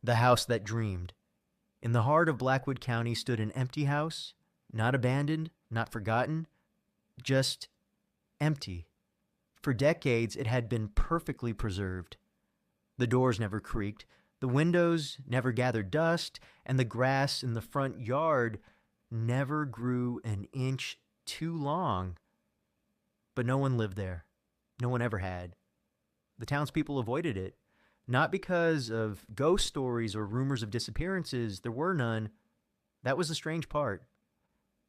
The house that dreamed. In the heart of Blackwood County stood an empty house, not abandoned, not forgotten, just empty. For decades, it had been perfectly preserved. The doors never creaked, the windows never gathered dust, and the grass in the front yard never grew an inch too long. But no one lived there. No one ever had. The townspeople avoided it, not because of ghost stories or rumors of disappearances. There were none. That was the strange part.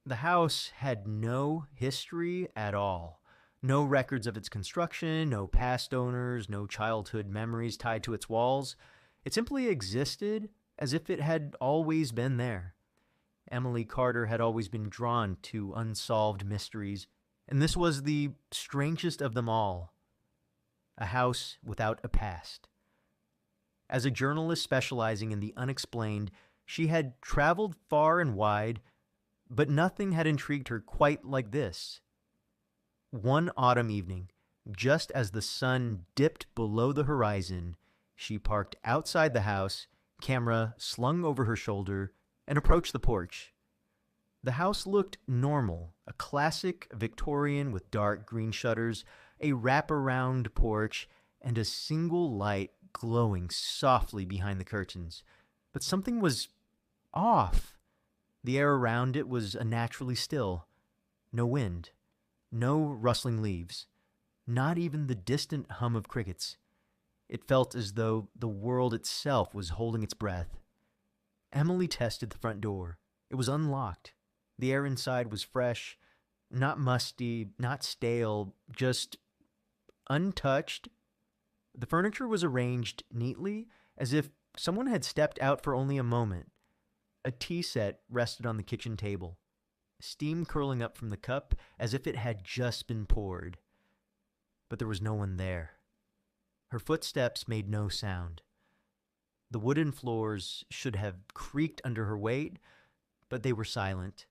The house had no history at all. No records of its construction, no past owners, no childhood memories tied to its walls. It simply existed as if it had always been there. Emily Carter had always been drawn to unsolved mysteries, and this was the strangest of them all. A house without a past. As a journalist specializing in the unexplained, she had traveled far and wide, but nothing had intrigued her quite like this. One autumn evening, just as the sun dipped below the horizon, she parked outside the house, camera slung over her shoulder, and approached the porch. The house looked normal, a classic Victorian with dark green shutters, a wraparound porch, and a single light glowing softly behind the curtains. But something was off. The air around it was unnaturally still. No wind. No rustling leaves. Not even the distant hum of crickets. It felt as though the world itself was holding its breath. Emily tested the front door. It was unlocked. The air inside was fresh, not musty, not stale, just untouched. The furniture was arranged neatly, as if someone had stepped out for only a moment. A tea set rested on the kitchen table, steam curling up from the cup as if it had just been poured. But there was no one there. Her footsteps made no sound. The wooden floors should have creaked under her weight, but they were silent.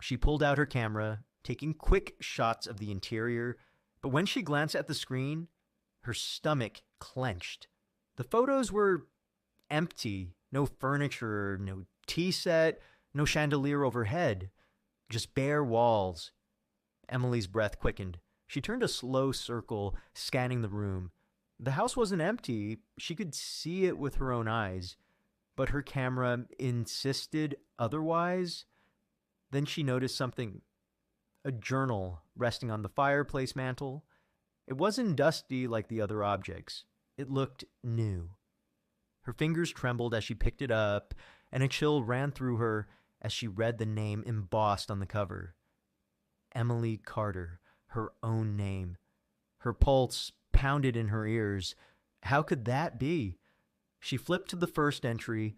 She pulled out her camera, taking quick shots of the interior, but when she glanced at the screen, her stomach clenched. The photos were empty. No furniture, no tea set, no chandelier overhead. Just bare walls. Emily's breath quickened. She turned a slow circle, scanning the room. The house wasn't empty. She could see it with her own eyes. But her camera insisted otherwise. Then she noticed something. A journal resting on the fireplace mantel. It wasn't dusty like the other objects. It looked new. Her fingers trembled as she picked it up, and a chill ran through her as she read the name embossed on the cover. Emily Carter, her own name. Her pulse pounded in her ears. How could that be? She flipped to the first entry,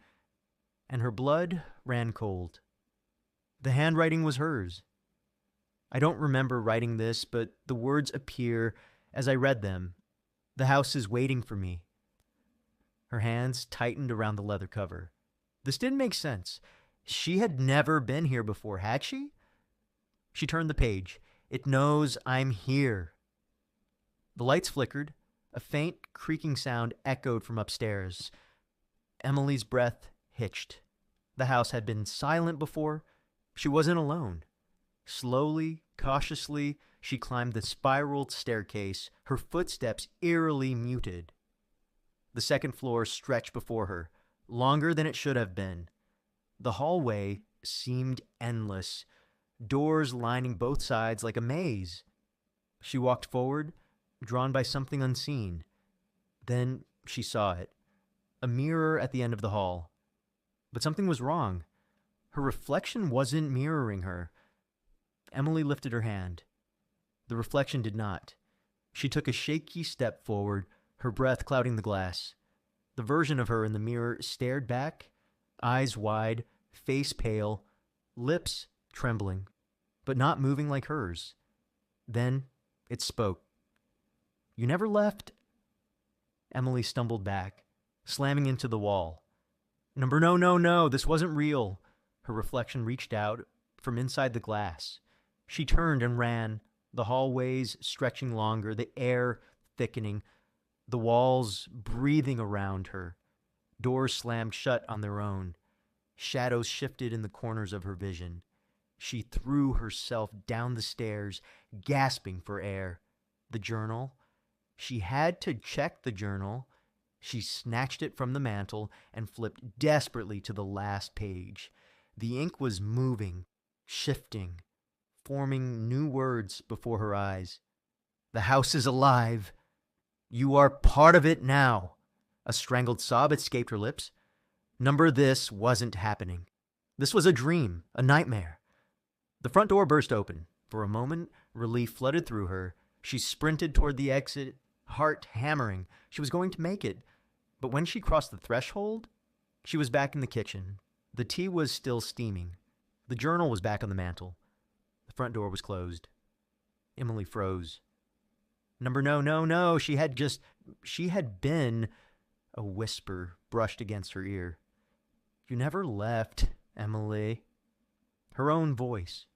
and her blood ran cold. The handwriting was hers. I don't remember writing this, but the words appear as I read them. The house is waiting for me. Her hands tightened around the leather cover. This didn't make sense. She had never been here before, had she? She turned the page. It knows I'm here. The lights flickered. A faint creaking sound echoed from upstairs. Emily's breath hitched. The house had been silent before. She wasn't alone. Slowly, cautiously, she climbed the spiraled staircase, her footsteps eerily muted. The second floor stretched before her, longer than it should have been. The hallway seemed endless, doors lining both sides like a maze. She walked forward, drawn by something unseen. Then she saw it, a mirror at the end of the hall. But something was wrong. Her reflection wasn't mirroring her. Emily lifted her hand. The reflection did not. She took a shaky step forward, her breath clouding the glass. The version of her in the mirror stared back, eyes wide, face pale, lips trembling, but not moving like hers. Then it spoke. "You never left?" Emily stumbled back, slamming into the wall. No, this wasn't real. Her reflection reached out from inside the glass. She turned and ran, the hallways stretching longer, the air thickening, the walls breathing around her. Doors slammed shut on their own. Shadows shifted in the corners of her vision. She threw herself down the stairs, gasping for air. The journal. She had to check the journal. She snatched it from the mantel and flipped desperately to the last page. The ink was moving, shifting, forming new words before her eyes. The house is alive. You are part of it now. A strangled sob escaped her lips. Number this wasn't happening. This was a dream, a nightmare. The front door burst open. For a moment, relief flooded through her. She sprinted toward the exit, heart hammering. She was going to make it. But when she crossed the threshold, she was back in the kitchen. The tea was still steaming. The journal was back on the mantel. The front door was closed. Emily froze. No. She had been. A whisper brushed against her ear. You never left, Emily. Her own voice.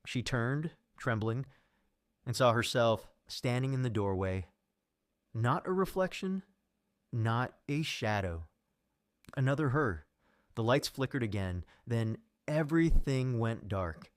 She turned, trembling, and saw herself standing in the doorway. Not a reflection, not a shadow. Another her. The lights flickered again, then everything went dark.